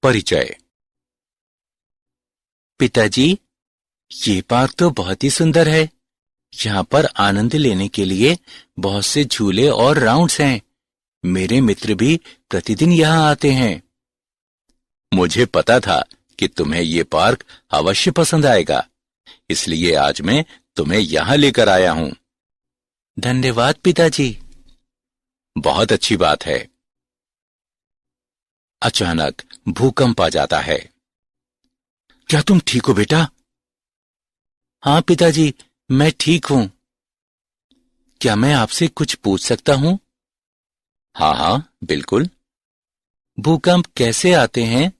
परिचय। पिताजी, ये पार्क तो बहुत ही सुंदर है। यहाँ पर आनंद लेने के लिए बहुत से झूले और राउंड्स हैं। मेरे मित्र भी प्रतिदिन यहाँ आते हैं। मुझे पता था कि तुम्हें ये पार्क अवश्य पसंद आएगा, इसलिए आज मैं तुम्हें यहाँ लेकर आया हूँ। धन्यवाद पिताजी। बहुत अच्छी बात है। अचानक भूकंप आ जाता है। क्या तुम ठीक हो बेटा? हाँ पिताजी, मैं ठीक हूं। क्या मैं आपसे कुछ पूछ सकता हूं? हाँ हाँ, बिल्कुल। भूकंप कैसे आते हैं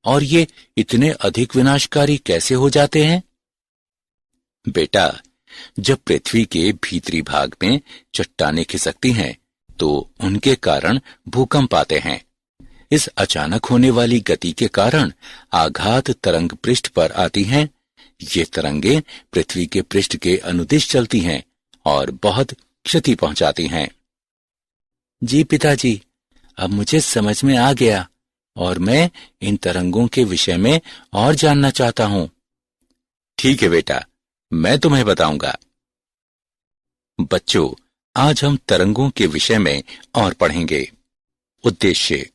और ये इतने अधिक विनाशकारी कैसे हो जाते हैं? बेटा, जब पृथ्वी के भीतरी भाग में चट्टानें खिसकती हैं, तो उनके कारण भूकंप आते हैं। इस अचानक होने वाली गति के कारण आघात तरंग पृष्ठ पर आती हैं। ये तरंगें पृथ्वी के पृष्ठ के अनुदिश चलती हैं और बहुत क्षति पहुंचाती हैं। जी पिताजी, अब मुझे समझ में आ गया और मैं इन तरंगों के विषय में और जानना चाहता हूं। ठीक है बेटा, मैं तुम्हें बताऊंगा। बच्चों, आज हम तरंगों के विषय में और पढ़ेंगे। उद्देश्य।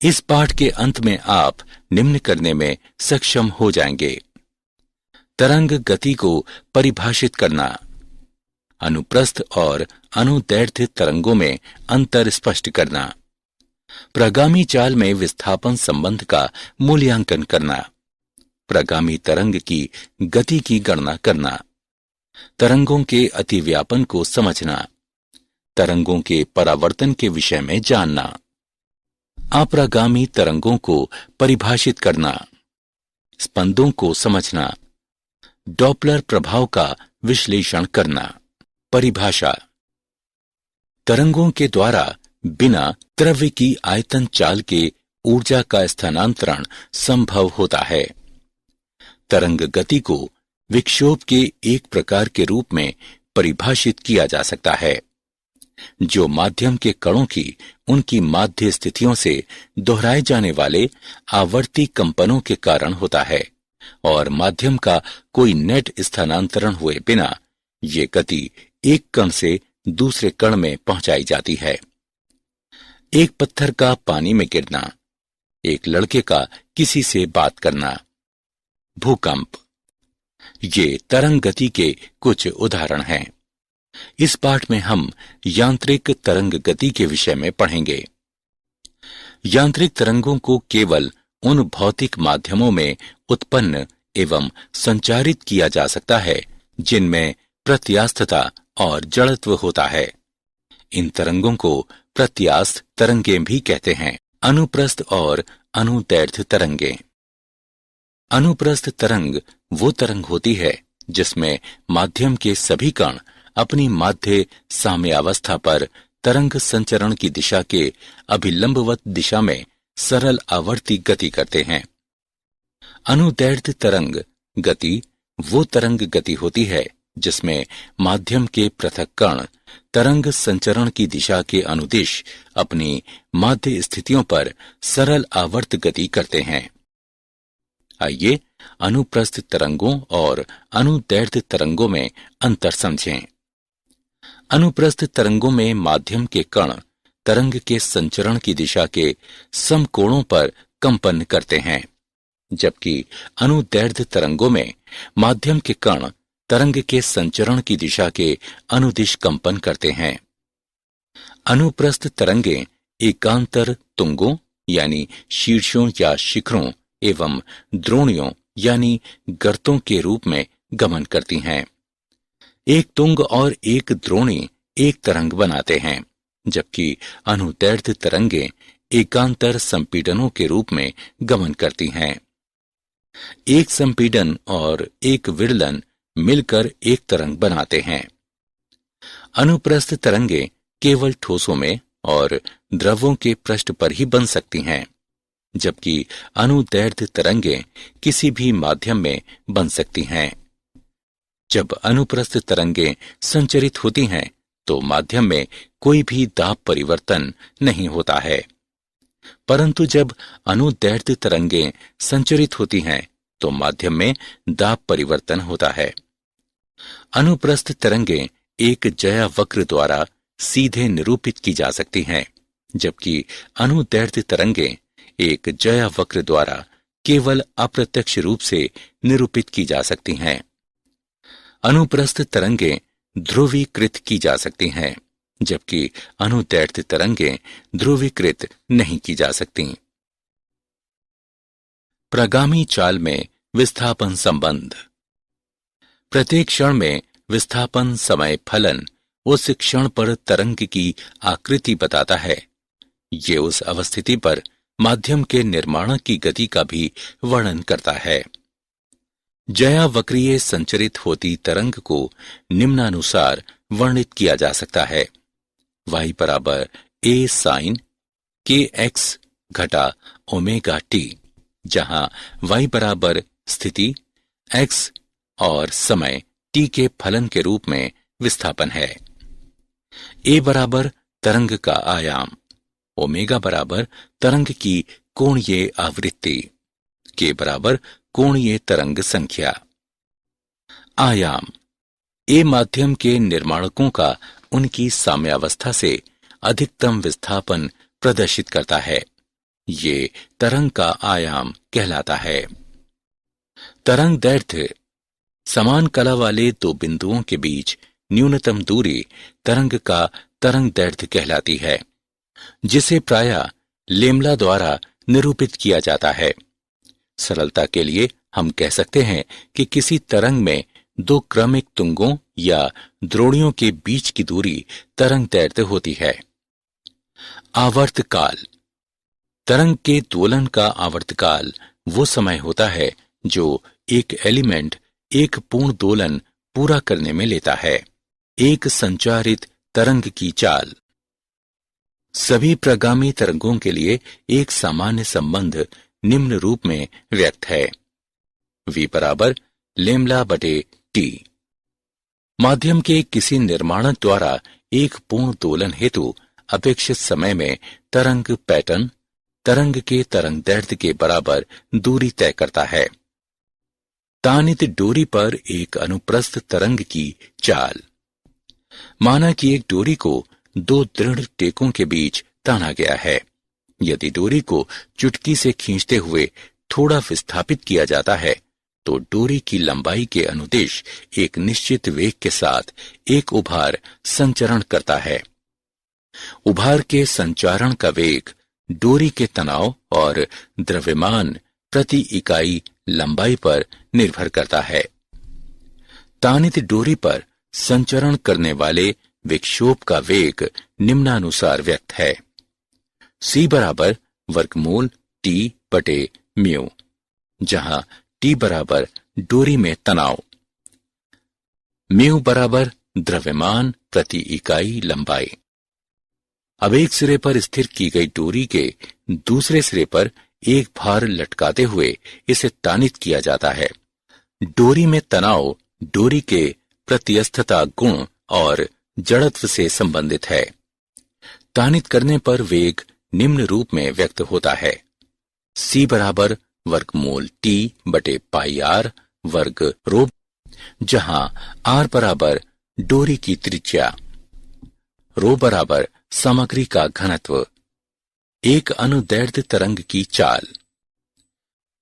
इस पाठ के अंत में आप निम्न करने में सक्षम हो जाएंगे। तरंग गति को परिभाषित करना, अनुप्रस्थ और अनुदैर्ध्य तरंगों में अंतर स्पष्ट करना, प्रगामी चाल में विस्थापन संबंध का मूल्यांकन करना, प्रगामी तरंग की गति की गणना करना, तरंगों के अतिव्यापन को समझना, तरंगों के परावर्तन के विषय में जानना, अप्रगामी तरंगों को परिभाषित करना, स्पंदों को समझना, डॉपलर प्रभाव का विश्लेषण करना। परिभाषा। तरंगों के द्वारा बिना द्रव्य की आयतन चाल के ऊर्जा का स्थानांतरण संभव होता है। तरंग गति को विक्षोभ के एक प्रकार के रूप में परिभाषित किया जा सकता है, जो माध्यम के कणों की उनकी माध्य स्थितियों से दोहराए जाने वाले आवर्ती कंपनों के कारण होता है और माध्यम का कोई नेट स्थानांतरण हुए बिना ये गति एक कण से दूसरे कण में पहुंचाई जाती है। एक पत्थर का पानी में गिरना, एक लड़के का किसी से बात करना। भूकंप। ये तरंग गति के कुछ उदाहरण हैं। इस पाठ में हम यांत्रिक तरंग गति के विषय में पढ़ेंगे। यांत्रिक तरंगों को केवल उन भौतिक माध्यमों में उत्पन्न एवं संचारित किया जा सकता है जिनमें प्रत्यास्थता और जड़त्व होता है। इन तरंगों को प्रत्यास्थ तरंगें भी कहते हैं। अनुप्रस्थ और अनुदैर्ध्य तरंगें। अनुप्रस्थ तरंग वो तरंग होती है जिसमें माध्यम के सभी कण अपनी माध्य साम्यावस्था पर तरंग संचरण की दिशा के अभिलंबवत दिशा में सरल आवर्ती गति करते हैं। अनुदैर्ध्य तरंग गति वो तरंग गति होती है जिसमें माध्यम के पृथक कण तरंग संचरण की दिशा के अनुदिश अपनी माध्य स्थितियों पर सरल आवर्त गति करते हैं। आइए अनुप्रस्थ तरंगों और अनुदैर्ध्य तरंगों में अंतर समझें। अनुप्रस्थ तरंगों में माध्यम के कण तरंग के संचरण की दिशा के समकोणों पर कंपन करते हैं, जबकि अनुदैर्ध्य तरंगों में माध्यम के कण तरंग के संचरण की दिशा के अनुदिश कंपन करते हैं। अनुप्रस्थ तरंगें एकांतर तुंगों यानी शीर्षों या शिखरों एवं द्रोणियों यानी गर्तों के रूप में गमन करती हैं। एक तुंग और एक द्रोणी एक तरंग बनाते हैं, जबकि अनुदैर्ध्य तरंगें एकांतर संपीडनों के रूप में गमन करती हैं। एक संपीडन और एक विदलन मिलकर एक तरंग बनाते हैं। अनुप्रस्थ तरंगें केवल ठोसों में और द्रवों के पृष्ठ पर ही बन सकती हैं, जबकि अनुदैर्ध्य तरंगें किसी भी माध्यम में बन सकती हैं। जब अनुप्रस्थ तरंगें संचरित होती हैं तो माध्यम में कोई भी दाब परिवर्तन नहीं होता है। परंतु जब अनुदैर्ध्य तरंगें संचरित होती हैं तो माध्यम में दाब परिवर्तन होता है। अनुप्रस्थ तरंगें एक ज्या वक्र द्वारा सीधे निरूपित की जा सकती हैं, जबकि अनुदैर्ध्य तरंगें एक ज्या वक्र द्वारा केवल अप्रत्यक्ष रूप से निरूपित की जा सकती हैं। अनुप्रस्थ तरंगें ध्रुवीकृत की जा सकती हैं, जबकि अनुदैर्ध्य तरंगें ध्रुवीकृत नहीं की जा सकती। प्रगामी चाल में विस्थापन संबंध। प्रत्येक क्षण में विस्थापन समय फलन उस क्षण पर तरंग की आकृति बताता है। ये उस अवस्थिति पर माध्यम के निर्माण की गति का भी वर्णन करता है। ज्या वक्रीय संचरित होती तरंग को निम्नानुसार वर्णित किया जा सकता है। y बराबर a sin kx घटा ओमेगा t, जहां y बराबर स्थिति x और समय t के फलन के रूप में विस्थापन है। a बराबर तरंग का आयाम, ओमेगा बराबर तरंग की कोणीय आवृत्ति, k बराबर कोणीय तरंग संख्या। आयाम ए माध्यम के निर्माणकों का उनकी साम्यावस्था से अधिकतम विस्थापन प्रदर्शित करता है। ये तरंग का आयाम कहलाता है। तरंग दैर्ध्य समान कला वाले दो बिंदुओं के बीच न्यूनतम दूरी तरंग का तरंग दैर्ध्य कहलाती है, जिसे प्रायः लेम्ला द्वारा निरूपित किया जाता है। सरलता के लिए हम कह सकते हैं कि किसी तरंग में दो क्रमिक तुंगों या द्रोणियों के बीच की दूरी तरंग दैर्ध्य होती है। आवर्तकाल। तरंग के दोलन का आवर्तकाल वो समय होता है जो एक एलिमेंट एक पूर्ण दोलन पूरा करने में लेता है। एक संचारित तरंग की चाल। सभी प्रगामी तरंगों के लिए एक सामान्य संबंध निम्न रूप में व्यक्त है। v बराबर लेम्ला बटे टी। माध्यम के किसी निर्माणक द्वारा एक पूर्ण दोलन हेतु अपेक्षित समय में तरंग पैटर्न तरंग के तरंग दैर्ध्य के बराबर दूरी तय करता है। तानित डोरी पर एक अनुप्रस्थ तरंग की चाल। माना कि एक डोरी को दो दृढ़ टेकों के बीच ताना गया है। यदि डोरी को चुटकी से खींचते हुए थोड़ा विस्थापित किया जाता है तो डोरी की लंबाई के अनुदिश एक निश्चित वेग के साथ एक उभार संचरण करता है। उभार के संचारण का वेग डोरी के तनाव और द्रव्यमान प्रति इकाई लंबाई पर निर्भर करता है। तानित डोरी पर संचरण करने वाले विक्षोभ का वेग निम्नानुसार व्यक्त है। c बराबर वर्गमूल t बटे म्यू, जहां t बराबर डोरी में तनाव, म्यू बराबर द्रव्यमान प्रति इकाई लंबाई। अब एक सिरे पर स्थिर की गई डोरी के दूसरे सिरे पर एक भार लटकाते हुए इसे तानित किया जाता है। डोरी में तनाव डोरी के प्रत्यस्थता गुण और जड़त्व से संबंधित है। तानित करने पर वेग निम्न रूप में व्यक्त होता है। c बराबर वर्गमूल t बटे पाई आर वर्ग रो, जहां r बराबर डोरी की त्रिज्या, रो बराबर सामग्री का घनत्व। एक अनुदैर्ध्य तरंग की चाल।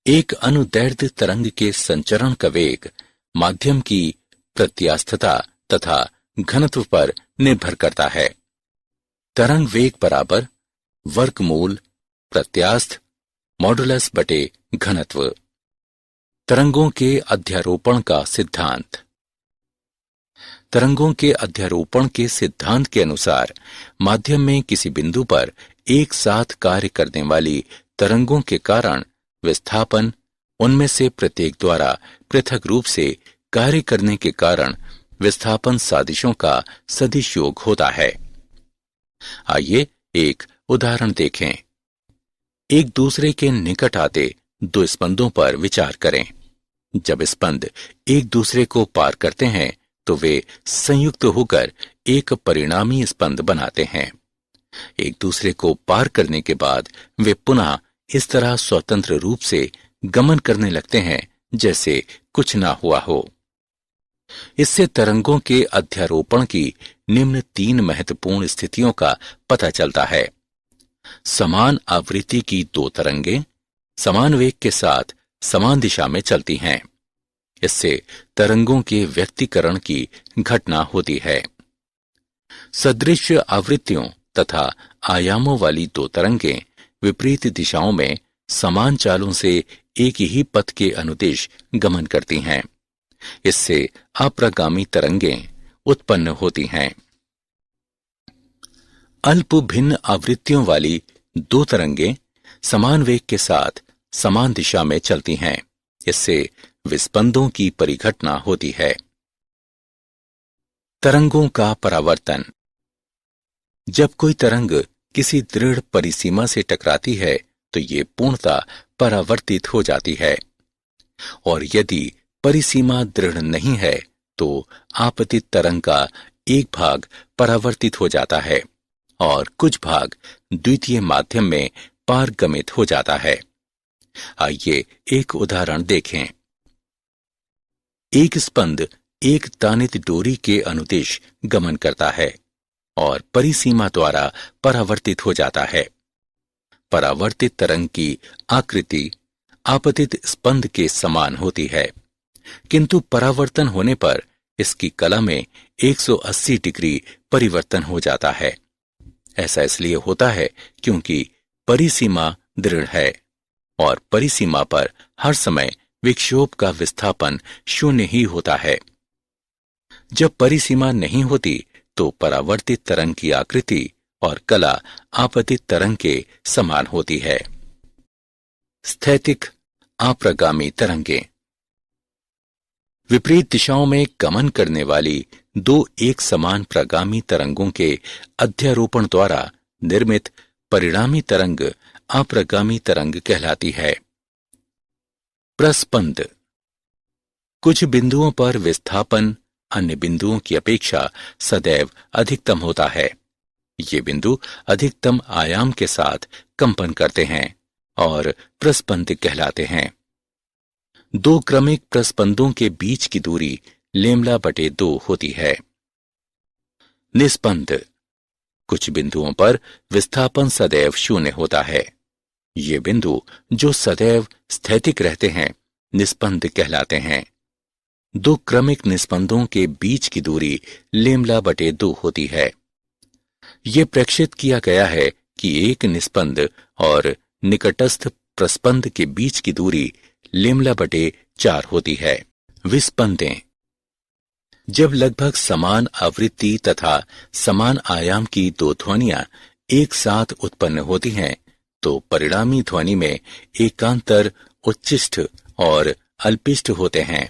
एक अनुदैर्ध्य तरंग के संचरण का वेग माध्यम की प्रत्यास्थता तथा घनत्व पर निर्भर करता है। तरंग वेग बराबर वर्गमूल प्रत्यास्थ मॉडुलस बटे घनत्व। तरंगों के अध्यारोपण का सिद्धांत। तरंगों के अध्यारोपण के सिद्धांत के अनुसार माध्यम में किसी बिंदु पर एक साथ कार्य करने वाली तरंगों के कारण विस्थापन उनमें से प्रत्येक द्वारा पृथक रूप से कार्य करने के कारण विस्थापन सादिशों का सदिश योग होता है। आइए एक उदाहरण देखें। एक दूसरे के निकट आते दो स्पंदों पर विचार करें। जब स्पंद एक दूसरे को पार करते हैं तो वे संयुक्त होकर एक परिणामी स्पंद बनाते हैं। एक दूसरे को पार करने के बाद वे पुनः इस तरह स्वतंत्र रूप से गमन करने लगते हैं जैसे कुछ ना हुआ हो। इससे तरंगों के अध्यारोपण की निम्न 3 महत्वपूर्ण स्थितियों का पता चलता है। समान आवृत्ति की 2 तरंगें समान वेग के साथ समान दिशा में चलती हैं। इससे तरंगों के व्यक्तीकरण की घटना होती है। सदृश आवृत्तियों तथा आयामों वाली 2 तरंगें विपरीत दिशाओं में समान चालों से एक ही पथ के अनुदिश गमन करती हैं। इससे अप्रगामी तरंगें उत्पन्न होती हैं। अल्प भिन्न आवृत्तियों वाली 2 तरंगें समान वेग के साथ समान दिशा में चलती हैं। इससे विस्पंदों की परिघटना होती है। तरंगों का परावर्तन। जब कोई तरंग किसी दृढ़ परिसीमा से टकराती है तो ये पूर्णतः परावर्तित हो जाती है, और यदि परिसीमा दृढ़ नहीं है तो आपतित तरंग का एक भाग परावर्तित हो जाता है और कुछ भाग द्वितीय माध्यम में पारगमित हो जाता है। आइए एक उदाहरण देखें। एक स्पंद एक तानित डोरी के अनुदिश गमन करता है और परिसीमा द्वारा परावर्तित हो जाता है। परावर्तित तरंग की आकृति आपतित स्पंद के समान होती है, किंतु परावर्तन होने पर इसकी कला में 180 डिग्री परिवर्तन हो जाता है। ऐसा इसलिए होता है क्योंकि परिसीमा दृढ़ है और परिसीमा पर हर समय विक्षोभ का विस्थापन शून्य ही होता है। जब परिसीमा नहीं होती तो परावर्तित तरंग की आकृति और कला आपतित तरंग के समान होती है। स्थैतिक अप्रगामी तरंगें। विपरीत दिशाओं में गमन करने वाली 2 एक समान प्रगामी तरंगों के अध्यारोपण द्वारा निर्मित परिणामी तरंग अप्रगामी तरंग कहलाती है। प्रस्पंद। कुछ बिंदुओं पर विस्थापन अन्य बिंदुओं की अपेक्षा सदैव अधिकतम होता है। ये बिंदु अधिकतम आयाम के साथ कंपन करते हैं और प्रस्पंद कहलाते हैं। 2 क्रमिक प्रस्पंदों के बीच की दूरी λ/2 होती है। निस्पंद। कुछ बिंदुओं पर विस्थापन सदैव शून्य होता है। ये बिंदु जो सदैव स्थैतिक रहते हैं निस्पंद कहलाते हैं। 2 क्रमिक निस्पंदों के बीच की दूरी λ/2 होती है। ये प्रेक्षित किया गया है कि एक निस्पंद और निकटस्थ प्रस्पंद के बीच की दूरी λ/4 होती है। विस्पंदें। जब लगभग समान आवृत्ति तथा समान आयाम की 2 ध्वनियां एक साथ उत्पन्न होती हैं तो परिणामी ध्वनि में एकांतर उच्चिष्ठ और अल्पिष्ठ होते हैं।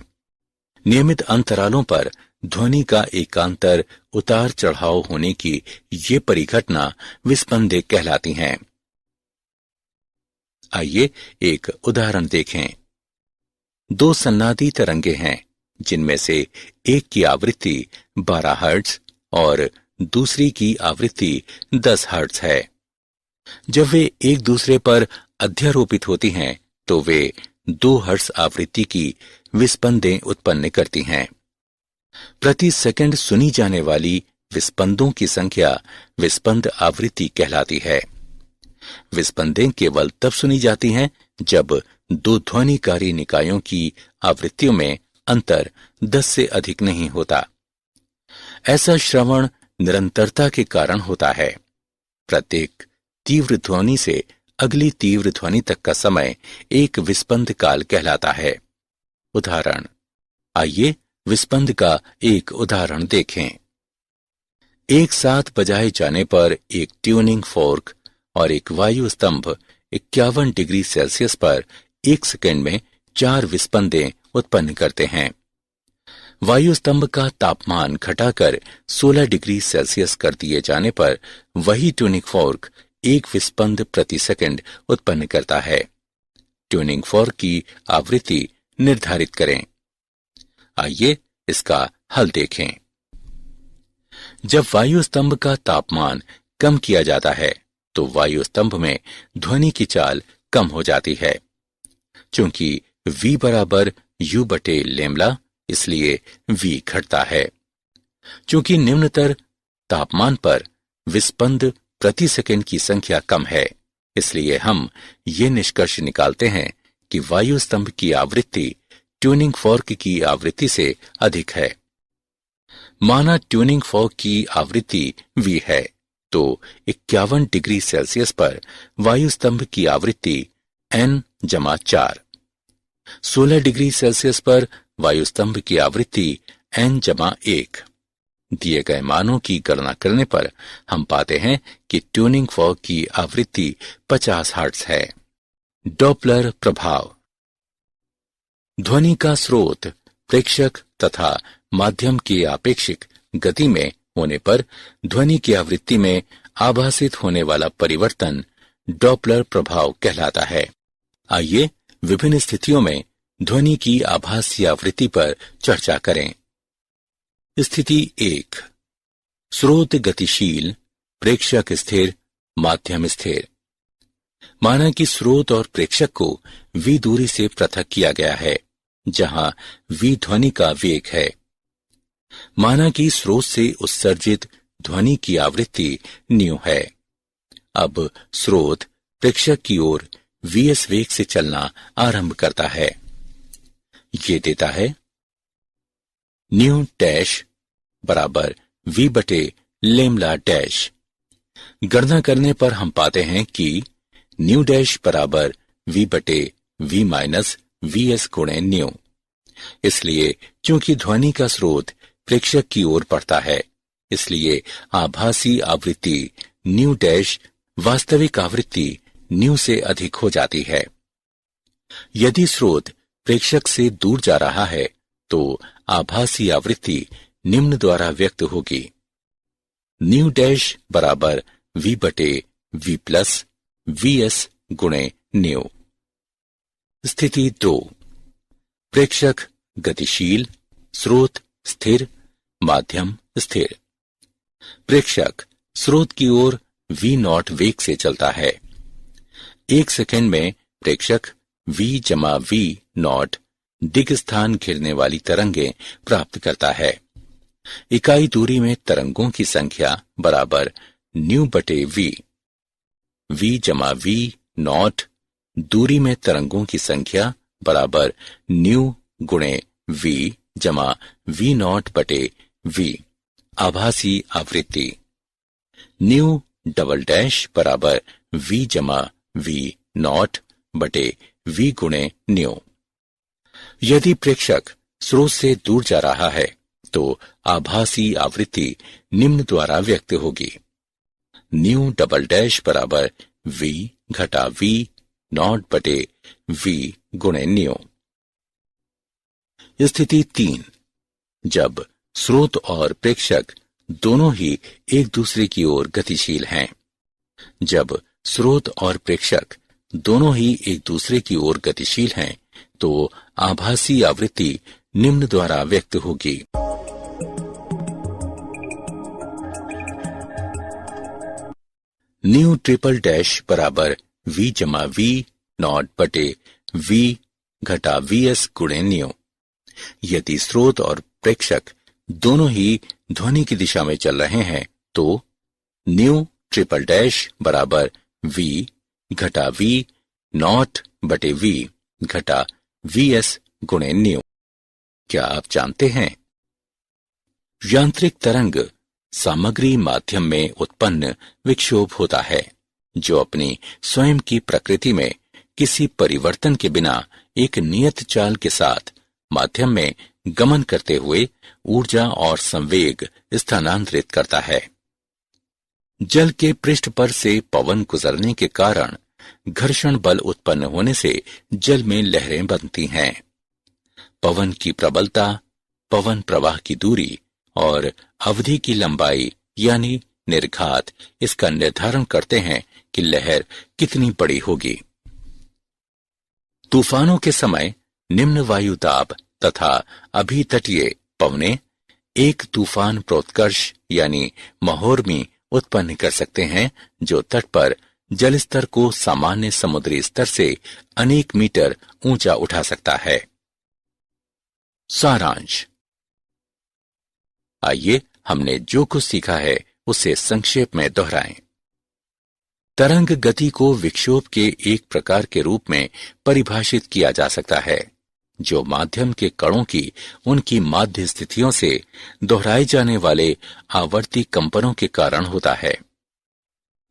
नियमित अंतरालों पर ध्वनि का एकांतर उतार चढ़ाव होने की ये परिघटना विस्पंदें कहलाती हैं। आइए एक उदाहरण देखें। 2 सन्नादी तरंगे हैं जिनमें से एक की आवृत्ति 12 हर्ट्ज और दूसरी की आवृत्ति 10 हर्ट्ज है। जब वे एक दूसरे पर अध्यारोपित होती हैं तो वे 2 हर्ट्ज आवृत्ति की विस्पंदें उत्पन्न करती हैं। प्रति सेकंड सुनी जाने वाली विस्पंदों की संख्या विस्पंद आवृत्ति कहलाती है। विस्पंदें केवल तब सुनी जाती हैं जब 2 ध्वनिकारी निकायों की आवृत्तियों में अंतर 10 से अधिक नहीं होता। ऐसा श्रवण निरंतरता के कारण होता है। प्रत्येक तीव्र ध्वनि से अगली तीव्र ध्वनि तक का समय एक विस्पंद काल कहलाता है। उदाहरण। आइए विस्पंद का एक उदाहरण देखें। एक साथ बजाए जाने पर एक ट्यूनिंग फोर्क और एक वायु स्तंभ 51 डिग्री सेल्सियस पर 1 सेकंड में 4 विस्पंदें उत्पन्न करते हैं। वायु स्तंभ का तापमान घटाकर 16 डिग्री सेल्सियस कर दिए जाने पर वही ट्यूनिंग फोर्क 1 विस्पंद प्रति सेकंड उत्पन्न करता है। ट्यूनिंग फोर्क की आवृत्ति निर्धारित करें। आइए इसका हल देखें। जब वायु स्तंभ का तापमान कम किया जाता है तो वायु स्तंभ में ध्वनि की चाल कम हो जाती है। चूंकि V बराबर U बटे लैम्ब्डा, इसलिए V घटता है। चूंकि निम्नतर तापमान पर विस्पंद प्रति सेकंड की संख्या कम है, इसलिए हम ये निष्कर्ष निकालते हैं कि वायु स्तंभ की आवृत्ति ट्यूनिंग फॉर्क की आवृत्ति से अधिक है। माना ट्यूनिंग फॉर्क की आवृत्ति V है तो 51 डिग्री सेल्सियस पर वायु स्तंभ की आवृत्ति N-4, 16 डिग्री सेल्सियस पर वायु स्तंभ की आवृत्ति N-1। दिए गए मानों की गणना करने पर हम पाते हैं कि ट्यूनिंग फॉर्क की आवृत्ति 50 हर्ट्ज है। डॉपलर प्रभाव। ध्वनि का स्रोत प्रेक्षक तथा माध्यम की आपेक्षिक गति में होने पर ध्वनि की आवृत्ति में आभासित होने वाला परिवर्तन डॉपलर प्रभाव कहलाता है। आइए विभिन्न स्थितियों में ध्वनि की आभासी आवृत्ति पर चर्चा करें। स्थिति 1। स्रोत गतिशील, प्रेक्षक स्थिर, माध्यम स्थिर। माना कि स्रोत और प्रेक्षक को V दूरी से पृथक किया गया है, जहां V ध्वनि का वेग है। माना कि स्रोत से उत्सर्जित ध्वनि की आवृत्ति न्यू है। अब स्रोत प्रेक्षक की ओर Vs वेग से चलना आरंभ करता है। ये देता है न्यू डैश बराबर V बटे लैम्ब्डा डैश। गणना करने पर हम पाते हैं कि न्यू डैश बराबर V बटे V माइनस Vs गुणे न्यू। इसलिए चूंकि ध्वनि का स्रोत प्रेक्षक की ओर बढ़ता है, इसलिए आभासी आवृत्ति न्यू डैश वास्तविक आवृत्ति न्यू से अधिक हो जाती है। यदि स्रोत प्रेक्षक से दूर जा रहा है तो आभासी आवृत्ति निम्न द्वारा व्यक्त होगी। न्यू डैश बराबर V बटे V प्लस Vs गुणे न्यू। स्थिति 2। प्रेक्षक गतिशील, स्रोत स्थिर, माध्यम स्थिर। प्रेक्षक स्रोत की ओर V0 वेग से चलता है। 1 सेकंड में प्रेक्षक V-V0 दिग स्थान घेरने वाली तरंगें प्राप्त करता है। इकाई दूरी में तरंगों की संख्या बराबर न्यू बटे V। V-V0 दूरी में तरंगों की संख्या बराबर न्यू गुणे V जमा V0 बटे V। आभासी आवृत्ति न्यू डबल डैश बराबर V जमा V0 बटे V गुणे न्यू। यदि प्रेक्षक स्रोत से दूर जा रहा है तो आभासी आवृत्ति निम्न द्वारा व्यक्त होगी। न्यू डबल डैश बराबर V घटा V0 बटे V गुणे न्यू। स्थिति 3। जब स्रोत और प्रेक्षक दोनों ही एक दूसरे की ओर गतिशील हैं। जब स्रोत और प्रेक्षक दोनों ही एक दूसरे की ओर गतिशील हैं तो आभासी आवृत्ति निम्न द्वारा व्यक्त होगी। न्यू ट्रिपल डैश बराबर V जमा V0 बटे V घटा Vs गुणे न्यू। यदि स्रोत और प्रेक्षक दोनों ही ध्वनि की दिशा में चल रहे हैं तो न्यू ट्रिपल डैश बराबर V घटा V0 बटे V घटा Vs गुणे न्यू। क्या आप जानते हैं? यांत्रिक तरंग सामग्री माध्यम में उत्पन्न विक्षोभ होता है जो अपनी स्वयं की प्रकृति में किसी परिवर्तन के बिना एक नियत चाल के साथ माध्यम में गमन करते हुए ऊर्जा और संवेग स्थानांतरित करता है। जल के पृष्ठ पर से पवन गुजरने के कारण घर्षण बल उत्पन्न होने से जल में लहरें बनती हैं। पवन की प्रबलता, पवन प्रवाह की दूरी और अवधि की लंबाई यानी निर्घात इसका निर्धारण करते हैं कि लहर कितनी बड़ी होगी। तूफानों के समय निम्न वायु दाब तथा अभितटीय पवनें एक तूफान प्रोत्कर्ष यानी महोर्मी उत्पन्न कर सकते हैं जो तट पर जल स्तर को सामान्य समुद्री स्तर से अनेक मीटर ऊंचा उठा सकता है। सारांश। आइए हमने जो कुछ सीखा है उसे संक्षेप में दोहराएं। तरंग गति को विक्षोभ के एक प्रकार के रूप में परिभाषित किया जा सकता है जो माध्यम के कणों की उनकी माध्य स्थितियों से दोहराए जाने वाले आवर्ती कंपनों के कारण होता है।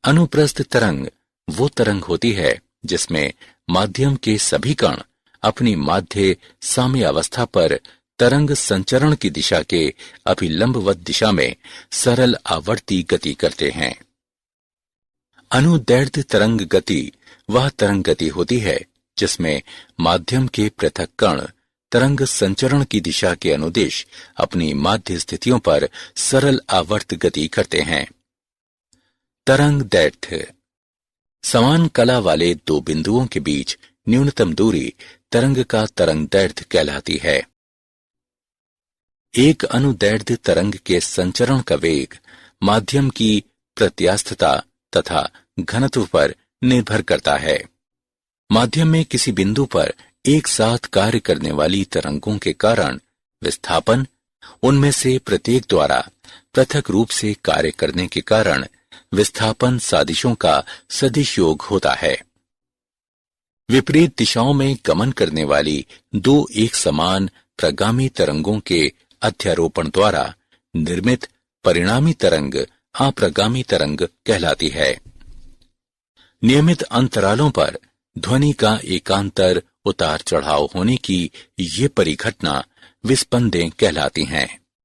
अनुप्रस्थ तरंग वो तरंग होती है जिसमें माध्यम के सभी कण अपनी माध्य साम्यावस्था पर तरंग संचरण की दिशा के अभिलंबवत दिशा में सरल आवर्ती गति करते हैं। अनुदैर्घ्य तरंग गति वह तरंग गति होती है जिसमें माध्यम के पृथक कण तरंग संचरण की दिशा के अनुदिश अपनी माध्य स्थितियों पर सरल आवर्त गति करते हैं। तरंग दैर्घ्य समान कला वाले दो बिंदुओं के बीच न्यूनतम दूरी तरंग का तरंग दैर्घ्य कहलाती है। एक अनुदैर्घ्य तरंग के संचरण का वेग माध्यम की प्रत्यास्थता तथा घनत्व पर निर्भर करता है। माध्यम में किसी बिंदु पर एक साथ कार्य करने वाली तरंगों के कारण विस्थापन उनमें से प्रत्येक द्वारा पृथक रूप से कार्य करने के कारण विस्थापन सादिशों का सदिश योग होता है। विपरीत दिशाओं में गमन करने वाली दो एक समान प्रगामी तरंगों के अध्यारोपण द्वारा निर्मित परिणामी तरंग अप्रगामी तरंग कहलाती है। नियमित अंतरालों पर ध्वनि का एकांतर उतार चढ़ाव होने की ये परिघटना विस्पंदें कहलाती हैं।